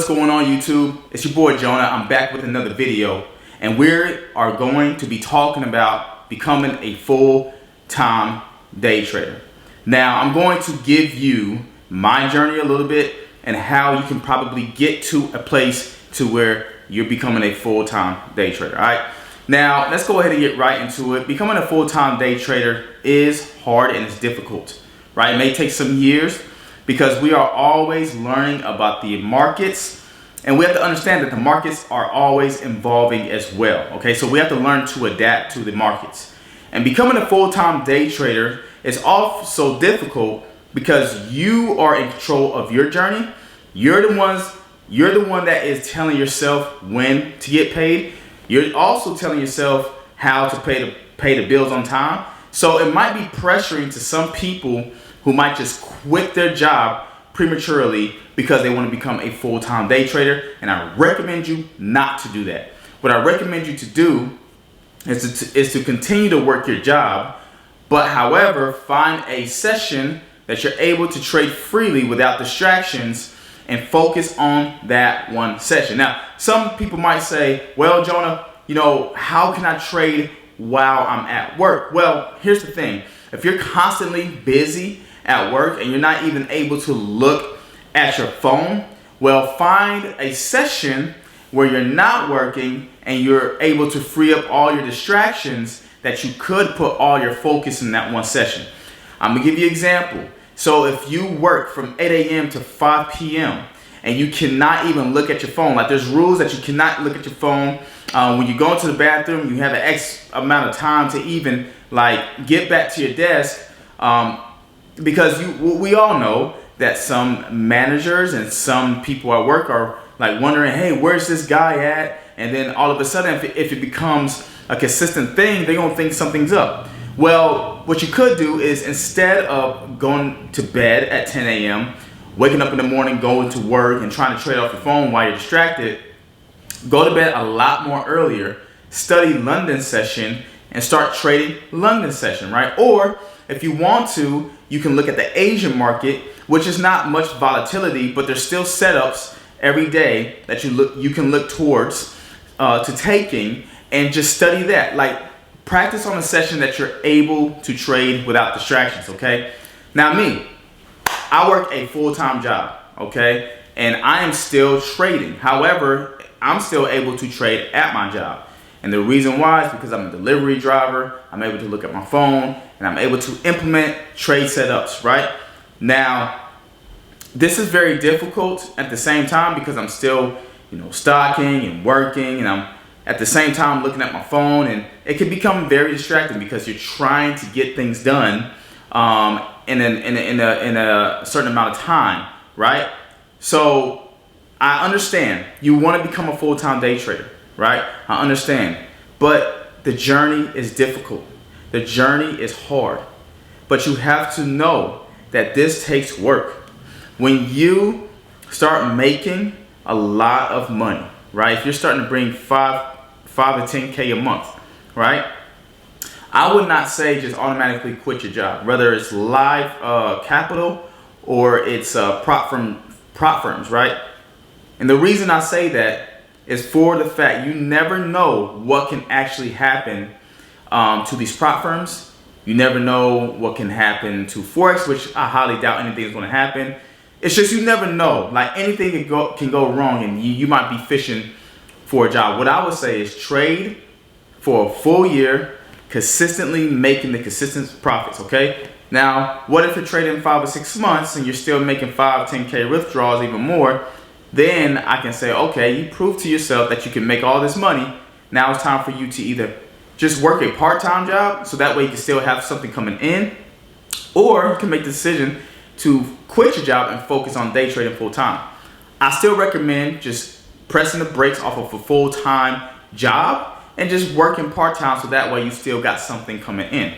What's going on, YouTube? It's your boy Jonah. I'm back with another video, and we are going to be talking about becoming a full-time day trader. Now, I'm going to give you my journey a little bit and how you can probably get to a place to where you're becoming a full-time day trader. All right. Now, let's go ahead and get right into it. Becoming a full-time day trader is hard and it's difficult, right? It may take some years, because we are always learning about the markets, and we have to understand that the markets are always evolving as well. Okay, so we have to learn to adapt to the markets. And becoming a full-time day trader is also difficult because you are in control of your journey. You're the one that is telling yourself when to get paid. You're also telling yourself how to pay the bills on time. So it might be pressuring to some people who might just quit their job prematurely because they want to become a full-time day trader, and I recommend you not to do that. What I recommend you to do is to continue to work your job, but however, find a session that you're able to trade freely without distractions and focus on that one session. Now, some people might say, well, Jonah, how can I trade while I'm at work? Well, here's the thing. If you're constantly busy at work and you're not even able to look at your phone, well, find a session where you're not working and you're able to free up all your distractions that you could put all your focus in that one session. I'm gonna give you an example. So if you work from 8 a.m. to 5 p.m. and you cannot even look at your phone, like there's rules that you cannot look at your phone. When you go into the bathroom, you have an X amount of time to even get back to your desk. Because we all know that some managers and some people at work are wondering, hey, where's this guy at? And then all of a sudden, if it becomes a consistent thing, they're gonna think something's up. Well, what you could do is, instead of going to bed at 10 a.m., waking up in the morning, going to work and trying to trade off your phone while you're distracted, go to bed a lot more earlier, study London session, and start trading London session, right? Or if you want to, you can look at the Asian market, which is not much volatility, but there's still setups every day that you can look towards to taking, and just study that. Practice on a session that you're able to trade without distractions, okay? Now I work a full-time job, okay? And I am still trading. However, I'm still able to trade at my job. And the reason why is because I'm a delivery driver. I'm able to look at my phone and I'm able to implement trade setups, right? Now, this is very difficult at the same time because I'm still, stocking and working, and I'm at the same time looking at my phone, and it can become very distracting because you're trying to get things done in a certain amount of time, right? So I understand you want to become a full-time day trader, right? I understand, but the journey is difficult. The journey is hard, but you have to know that this takes work. When you start making a lot of money, right? If you're starting to bring 5 to 10K a month, right? I would not say just automatically quit your job, whether it's live capital or it's prop firms, right? And the reason I say that is for the fact you never know what can actually happen to these prop firms. You never know what can happen to Forex, which I highly doubt anything is going to happen. It's just you never know. Anything can go wrong, and you might be fishing for a job. What I would say is trade for a full year, consistently making the consistent profits, okay? Now, what if you're trading 5 or 6 months and you're still making 5, 10K withdrawals, even more? Then I can say, okay, you proved to yourself that you can make all this money. Now it's time for you to either just work a part-time job, so that way you can still have something coming in, or you can make the decision to quit your job and focus on day trading full-time. I still recommend just pressing the brakes off of a full-time job and just working part-time, so that way you still got something coming in.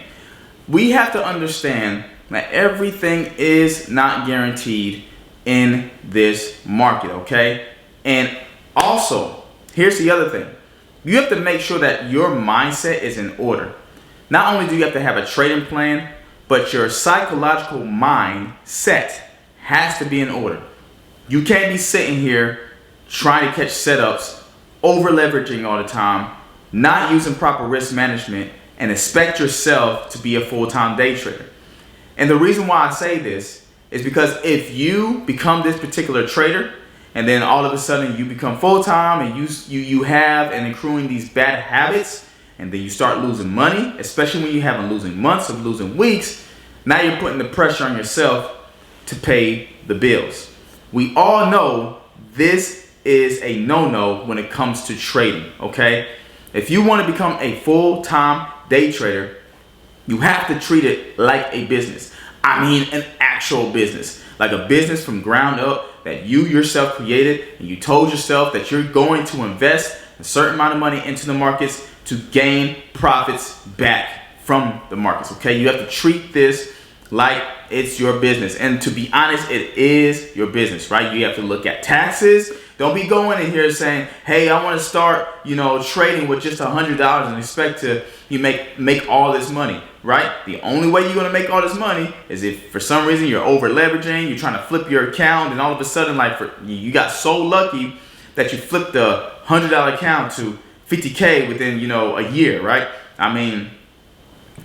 We have to understand that everything is not guaranteed in this market, okay? And also, here's the other thing. You have to make sure that your mindset is in order. Not only do you have to have a trading plan, but your psychological mindset has to be in order. You can't be sitting here trying to catch setups, over leveraging all the time, not using proper risk management, and expect yourself to be a full-time day trader. And the reason why I say this is because if you become this particular trader and then all of a sudden you become full-time and you have and accruing these bad habits, and then you start losing money, especially when you have losing months or losing weeks, now you're putting the pressure on yourself to pay the bills. We all know this is a no-no when it comes to trading, okay? If you want to become a full-time day trader, you have to treat it like a business. I mean, an actual business, like a business from ground up that you yourself created, and you told yourself that you're going to invest a certain amount of money into the markets to gain profits back from the markets, okay? You have to treat this like it's your business. And to be honest, it is your business, right? You have to look at taxes. Don't be going in here saying, hey, I want to start, trading with just $100 and expect to make all this money, right? The only way you're going to make all this money is if for some reason you're over leveraging, you're trying to flip your account, and all of a sudden, you got so lucky that you flipped the $100 account to $50K within, a year, right? I mean,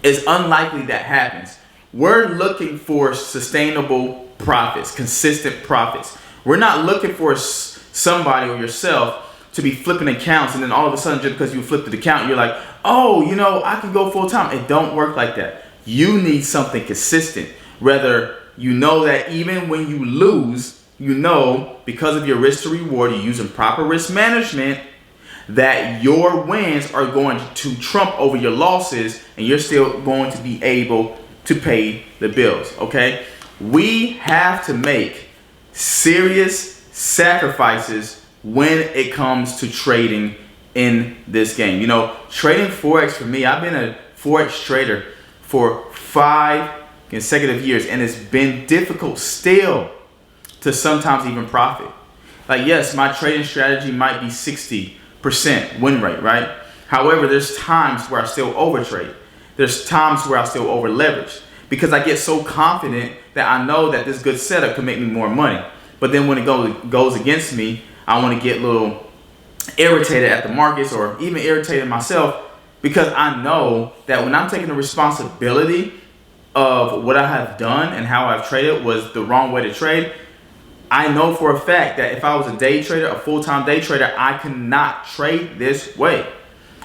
it's unlikely that happens. We're looking for sustainable profits, consistent profits. We're not looking for somebody or yourself to be flipping accounts and then all of a sudden just because you flipped the account, you're like, oh, I can go full time. It don't work like that. You need something consistent. Whether you know that even when you lose, because of your risk to reward, you're using proper risk management, that your wins are going to trump over your losses and you're still going to be able to pay the bills, okay? We have to make serious sacrifices when it comes to trading in this game. Trading Forex for me, I've been a Forex trader for 5 consecutive years, and it's been difficult still to sometimes even profit. Like, yes, my trading strategy might be 60% win rate, right? However, there's times where I still overtrade. There's times where I still over leverage because I get so confident that I know that this good setup could make me more money. But then when it goes against me, I want to get a little irritated at the markets or even irritated myself because I know that when I'm taking the responsibility of what I have done and how I've traded was the wrong way to trade, I know for a fact that if I was a day trader, a full-time day trader, I cannot trade this way.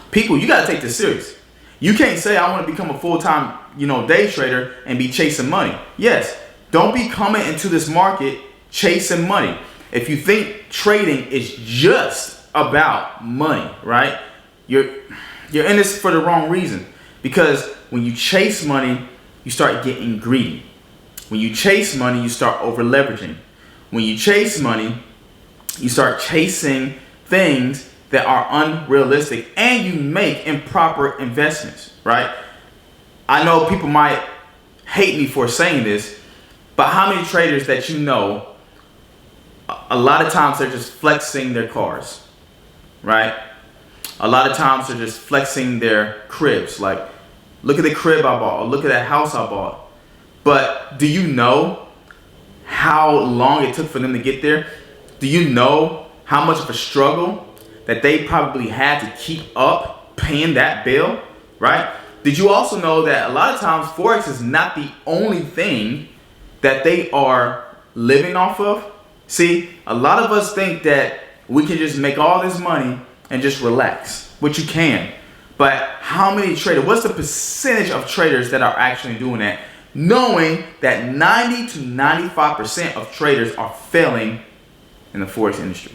People, you got to take this serious. You can't say I want to become a full-time, day trader and be chasing money. Yes, don't be coming into this market chasing money. If you think trading is just about money, right? You're in this for the wrong reason. Because when you chase money, you start getting greedy. When you chase money, you start over leveraging. When you chase money, you start chasing things that are unrealistic and you make improper investments, right? I know people might hate me for saying this, but how many traders that a lot of times they're just flexing their cars, right? A lot of times they're just flexing their cribs. Like, look at the crib I bought, or look at that house I bought. But do you know how long it took for them to get there? Do you know how much of a struggle that they probably had to keep up paying that bill, right? Did you also know that a lot of times Forex is not the only thing that they are living off of? See, a lot of us think that we can just make all this money and just relax, which you can. But how many traders, what's the percentage of traders that are actually doing that? Knowing that 90 to 95% of traders are failing in the Forex industry.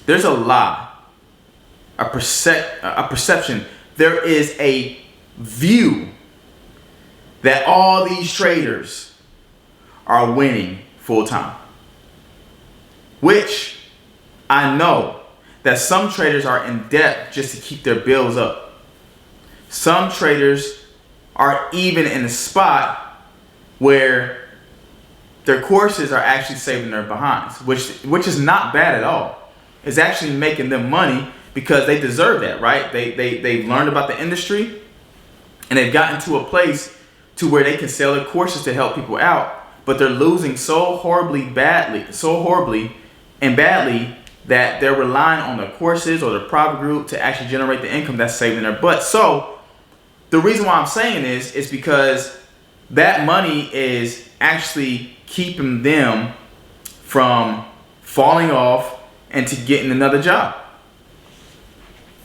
There's a lie, a perception. There is a view that all these traders are winning full time. Which I know that some traders are in debt just to keep their bills up. Some traders are even in a spot where their courses are actually saving their behinds, which is not bad at all. It's actually making them money because they deserve that, right? They've learned about the industry and they've gotten to a place to where they can sell their courses to help people out, but they're losing so horribly and badly that they're relying on the courses or the private group to actually generate the income that's saving their butt. So the reason why I'm saying this is because that money is actually keeping them from falling off and to getting another job.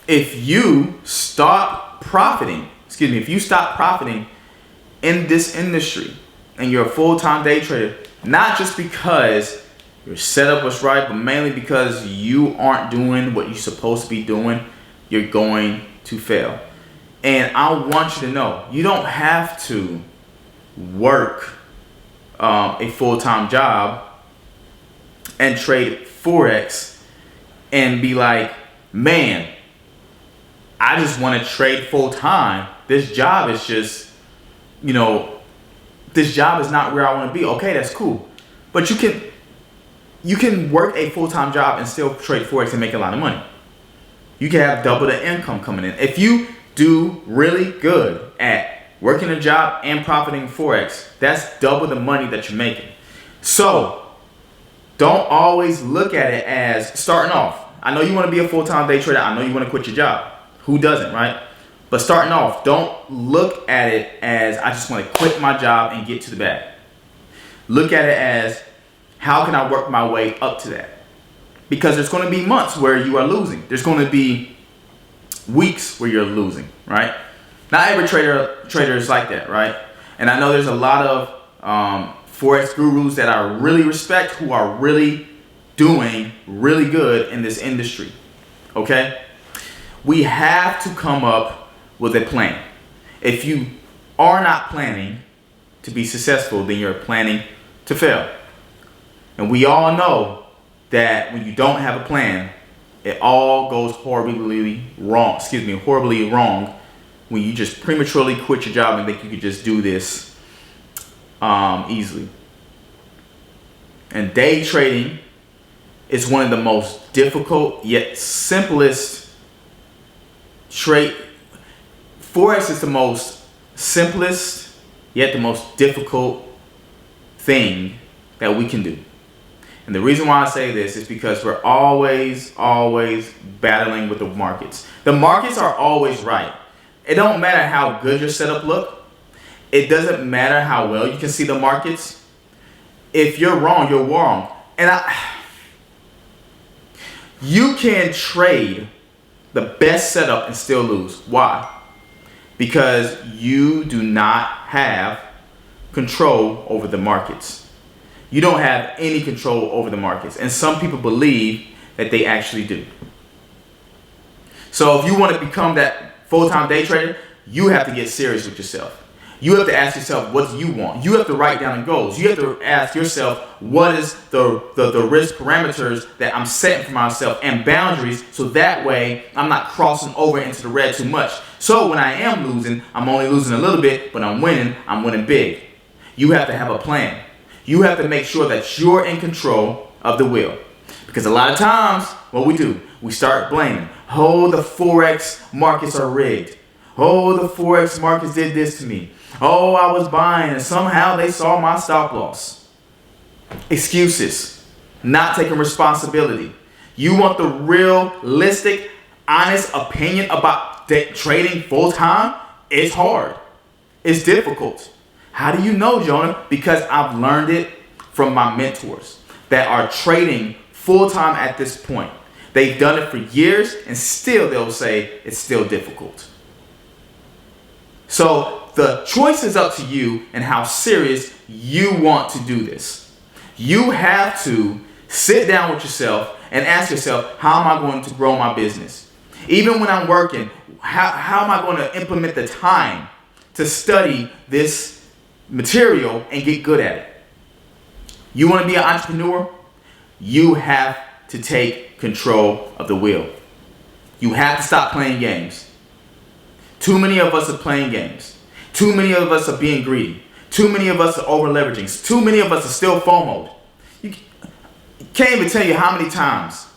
If you stop profiting, in this industry and you're a full-time day trader, not just because your setup was right, but mainly because you aren't doing what you're supposed to be doing, you're going to fail. And I want you to know, you don't have to work a full-time job and trade Forex and be like, man, I just want to trade full-time. This job is just, this job is not where I want to be. Okay, that's cool. But you can work a full-time job and still trade Forex and make a lot of money. You can have double the income coming in. If you do really good at working a job and profiting Forex, that's double the money that you're making. So don't always look at it as starting off. I know you want to be a full-time day trader. I know you want to quit your job. Who doesn't, right? But starting off, don't look at it as I just want to quit my job and get to the bag. Look at it as how can I work my way up to that? Because there's going to be months where you are losing. There's going to be weeks where you're losing, right? Not every trader is like that, right? And I know there's a lot of Forex gurus that I really respect who are really doing really good in this industry, okay? We have to come up with a plan. If you are not planning to be successful, then you're planning to fail. And we all know that when you don't have a plan, it all goes horribly wrong when you just prematurely quit your job and think you could just do this easily. And day trading is one of the most difficult yet simplest trade. Forex is the most simplest yet the most difficult thing that we can do. And the reason why I say this is because we're always battling with the markets. The markets are always right. It don't matter how good your setup look. It doesn't matter how well you can see the markets. If you're wrong, you're wrong. And you can trade the best setup and still lose. Why? Because you do not have control over the markets. You don't have any control over the markets. And some people believe that they actually do. So if you want to become that full-time day trader, you have to get serious with yourself. You have to ask yourself, what do you want? You have to write down goals. You have to ask yourself, what is the risk parameters that I'm setting for myself and boundaries, so that way I'm not crossing over into the red too much. So when I am losing, I'm only losing a little bit, but I'm winning big. You have to have a plan. You have to make sure that you're in control of the wheel. Because a lot of times, what we do, we start blaming. Oh, the Forex markets are rigged. Oh, the Forex markets did this to me. Oh, I was buying and somehow they saw my stop loss. Excuses. Not taking responsibility. You want the realistic, honest opinion about trading full time? It's hard. It's difficult. How do you know, Jonah? Because I've learned it from my mentors that are trading full time at this point. They've done it for years and still they'll say it's still difficult. So the choice is up to you and how serious you want to do this. You have to sit down with yourself and ask yourself, how am I going to grow my business? Even when I'm working, how am I going to implement the time to study this material and get good at it? You want to be an entrepreneur? You have to take control of the wheel. You have to stop playing games. Too many of us are playing games. Too many of us are being greedy. Too many of us are over leveraging. Too many of us are still FOMO'd. You can't even tell you how many times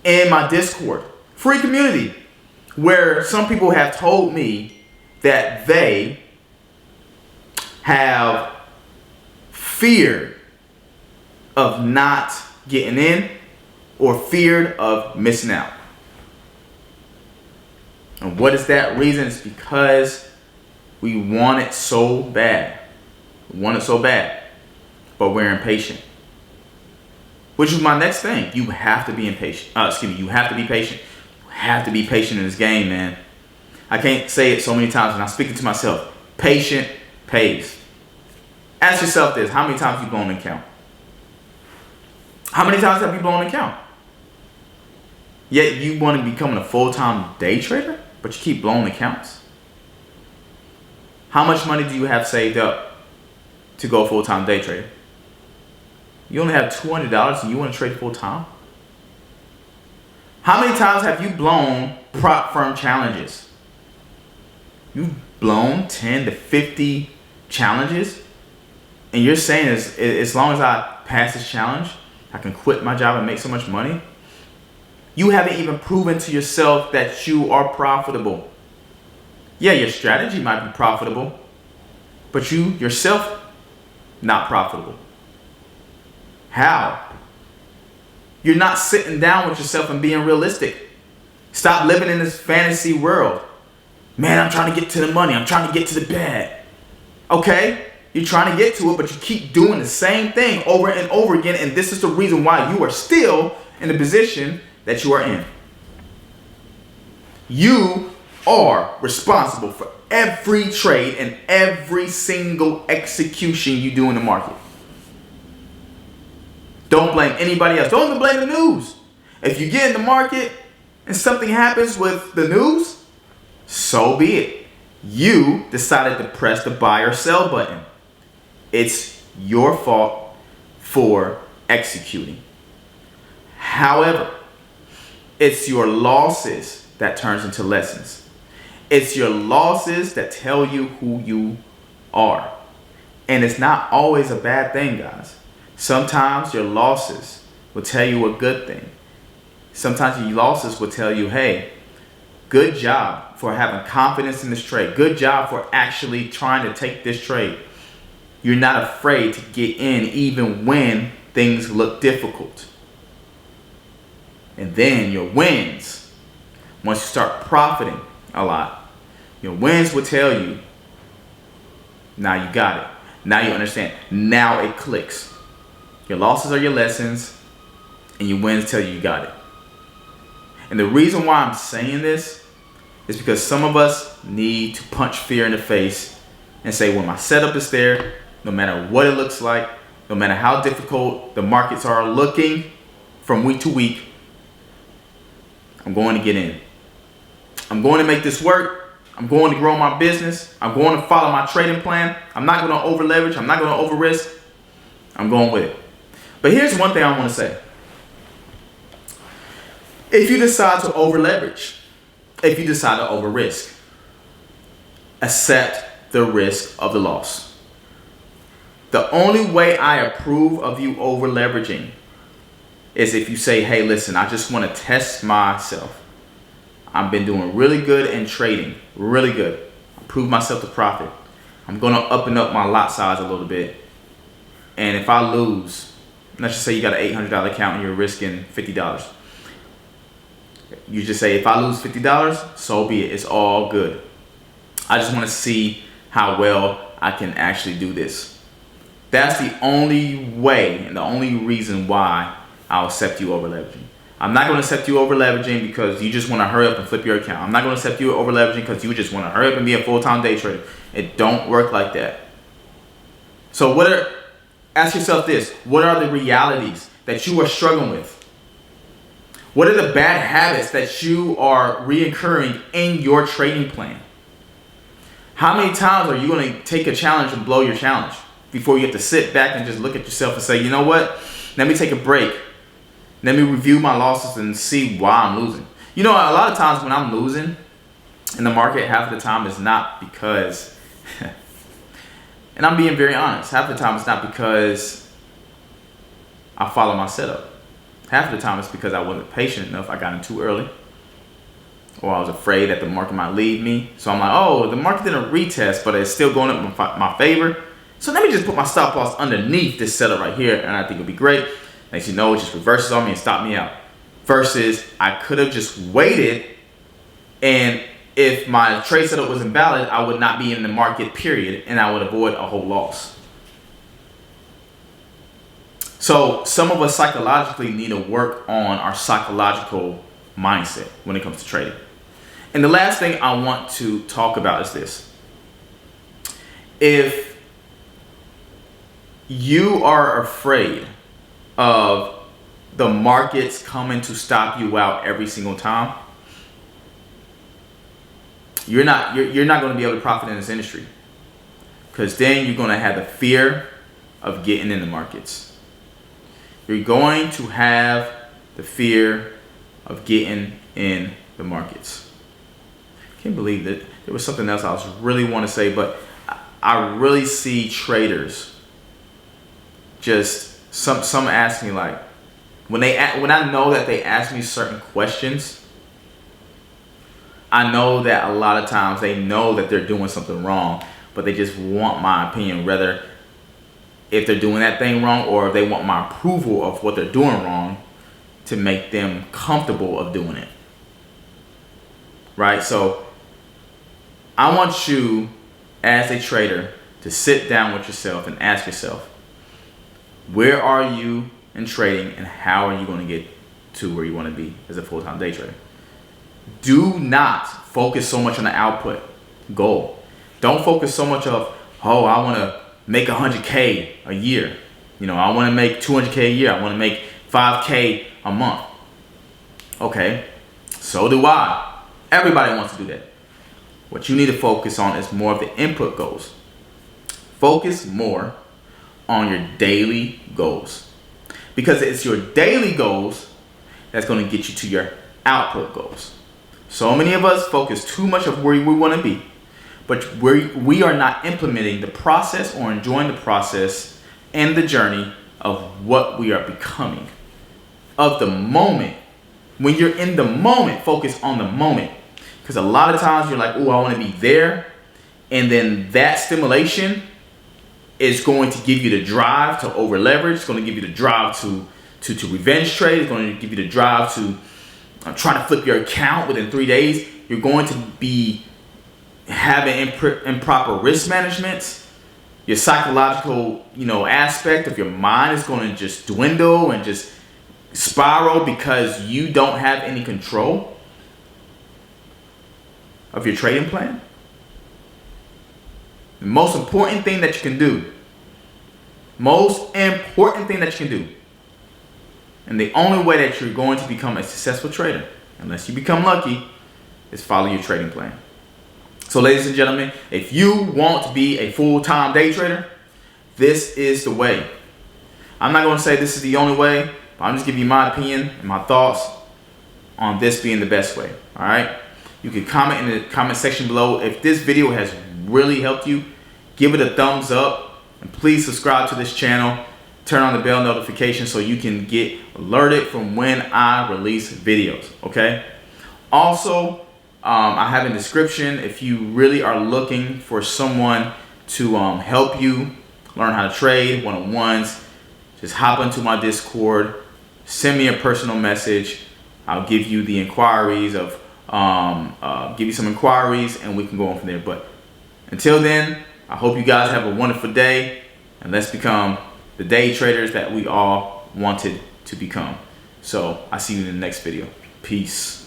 in my Discord, free community, where some people have told me that they have fear of not getting in or feared of missing out. And what is that reason? It's because we want it so bad. We want it so bad, but we're impatient. Which is my next thing. You have to be impatient. You have to be patient. You have to be patient in this game, man. I can't say it so many times, and I'm speaking to myself. Patient pays. Ask yourself this: how many times have you blown an account? How many times have you blown an account? Yet you want to become a full-time day trader, but you keep blowing accounts. How much money do you have saved up to go full-time day trader? You only have $200 and you want to trade full-time? How many times have you blown prop firm challenges? You've blown 10 to 50 challenges, and you're saying as long as I pass this challenge, I can quit my job and make so much money? You haven't even proven to yourself that you are profitable. Yeah, your strategy might be profitable, but you yourself not profitable. How? You're not sitting down with yourself and being realistic. Stop living in this fantasy world. Man, I'm trying to get to the money. I'm trying to get to the bag. Okay, you're trying to get to it, but you keep doing the same thing over and over again, and this is the reason why you are still in the position that you are in. You are responsible for every trade and every single execution you do in the market. Don't blame anybody else. Don't even blame the news. If you get in the market and something happens with the news, so be it. You decided to press the buy or sell button. It's your fault for executing. However, it's your losses that turns into lessons. It's your losses that tell you who you are. And it's not always a bad thing, guys. Sometimes your losses will tell you a good thing. Sometimes your losses will tell you, hey, good job for having confidence in this trade. Good job for actually trying to take this trade. You're not afraid to get in even when things look difficult. And then your wins, once you start profiting a lot, your wins will tell you, now you got it. Now you understand. Now it clicks. Your losses are your lessons, and your wins tell you got it. And the reason why I'm saying this is because some of us need to punch fear in the face and say, when my setup is there, no matter what it looks like, no matter how difficult the markets are looking from week to week, I'm going to get in. I'm going to make this work. I'm going to grow my business. I'm going to follow my trading plan. I'm not going to over leverage. I'm not going to over risk. I'm going with it. But here's one thing I want to say. If you decide to over leverage, if you decide to over risk, accept the risk of the loss. The only way I approve of you over leveraging is if you say, hey, listen, I just want to test myself. I've been doing really good in trading, really good. I proved myself to profit. I'm going to up and up my lot size a little bit. And if I lose, let's just say you got an $800 account and you're risking $50. You just say, if I lose $50, so be it. It's all good. I just want to see how well I can actually do this. That's the only way and the only reason why I'll accept you over leveraging. I'm not going to accept you over leveraging because you just want to hurry up and flip your account. I'm not going to accept you over leveraging because you just want to hurry up and be a full-time day trader. It don't work like that. So ask yourself this. What are the realities that you are struggling with? What are the bad habits that you are reoccurring in your trading plan? How many times are you going to take a challenge and blow your challenge before you have to sit back and just look at yourself and say, you know what? Let me take a break. Let me review my losses and see why I'm losing. You know, a lot of times when I'm losing in the market, half of the time it's not because, and I'm being very honest, half the time it's not because I follow my setup. Half of the time it's because I wasn't patient enough. I got in too early. Or I was afraid that the market might leave me. So I'm like, oh, the market didn't retest, but it's still going up in my favor. So let me just put my stop loss underneath this setup right here, and I think it'll be great. Next you know, it just reverses on me and stop me out. versus I could have just waited, and if my trade setup was invalid, I would not be in the market, period, and I would avoid a whole loss. So some of us psychologically need to work on our psychological mindset when it comes to trading. And the last thing I want to talk about is this. If you are afraid of the markets coming to stop you out every single time, you're not going to be able to profit in this industry, because then you're going to have the fear of getting in the markets. You're going to have the fear of getting in the markets. I can't believe that there was something else I was really want to say, but I really see traders just some ask me, like, when I know that they ask me certain questions, I know that a lot of times they know that they're doing something wrong, but they just want my opinion, whether if they're doing that thing wrong or if they want my approval of what they're doing wrong to make them comfortable of doing it. Right? So I want you as a trader to sit down with yourself and ask yourself, where are you in trading and how are you going to get to where you want to be as a full-time day trader? Do not focus so much on the output goal. Don't focus so much of, oh, I want to make 100K a year. You know, I want to make 200K a year. I want to make 5K a month. Okay, so do I. Everybody wants to do that. What you need to focus on is more of the input goals. Focus more on your daily goals, because it's your daily goals that's going to get you to your output goals. So many of us focus too much of where we want to be, but we are not implementing the process or enjoying the process and the journey of what we are becoming, of the moment. When you're in the moment, focus on the moment, because a lot of times you're like, oh, I want to be there, and then that stimulation is going to give you the drive to over leverage. It's going to give you the drive to revenge trade. It's going to give you the drive to trying to flip your account within 3 days. You're going to be having improper risk management. Your psychological, aspect of your mind is going to just dwindle and just spiral because you don't have any control of your trading plan. The most important thing that you can do, and the only way that you're going to become a successful trader, unless you become lucky, is follow your trading plan. So ladies and gentlemen, if you want to be a full-time day trader, this is the way. I'm not going to say this is the only way, but I'm just giving you my opinion and my thoughts on this being the best way. All right? You can comment in the comment section below. If this video has really helped you, give it a thumbs up, and please subscribe to this channel. Turn on the bell notification so you can get alerted from when I release videos, okay? Also, I have in the description, if you really are looking for someone to help you learn how to trade one-on-ones, just hop into my Discord, send me a personal message. I'll give you the inquiries of, give you some inquiries, and we can go on from there. But until then, I hope you guys have a wonderful day, and let's become the day traders that we all wanted to become. So I'll see you in the next video. Peace.